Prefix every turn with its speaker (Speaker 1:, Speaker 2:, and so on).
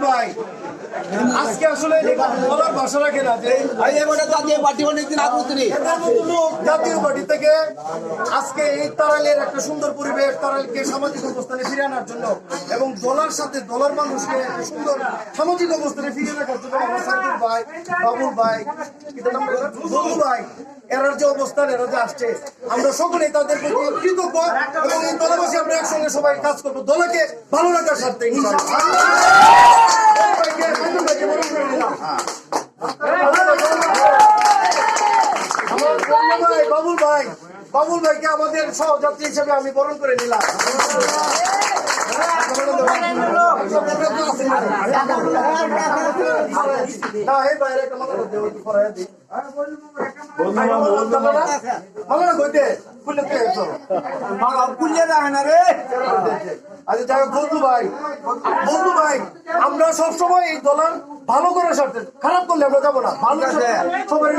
Speaker 1: ভাই আজকে আসলে বলার ভাষা রাখে না যে
Speaker 2: জাতীয় পার্টি অনেকদিন আগ্রহী
Speaker 1: এদের মতো লোক জাতীয় পার্টি থেকে আজকে এই তারাইলের একটা সুন্দর পরিবেশ, তারাইলকে সামাজিক অবস্থানে ফিরিয়ে আনার জন্য এবং দলের সাথে দলের মানুষকে সুন্দর সামাজিক অবস্থানে ফিরিয়ে রাখার জন্য আমার সাইদুল ভাই, বাবুল ভাই, বন্ধু ভাই, এরার যে অবস্থান, এরা যে আসছে, আমরা সকলেই তাদের প্রতি কৃতজ্ঞ এবং এই দলবাসী আমরা একসঙ্গে সবাই কাজ করবো দলকে ভালো রাখার স্বার্থে। বাবুল ভাইকে আমাদের সহযাত্রী হিসেবে আমি বরণ করে নিলাম। বন্ধু ভাই আমরা সবসময় এই দলের ভালো করার স্বার্থে, খারাপ করলে আমরা যাবো না, ভালো সবাই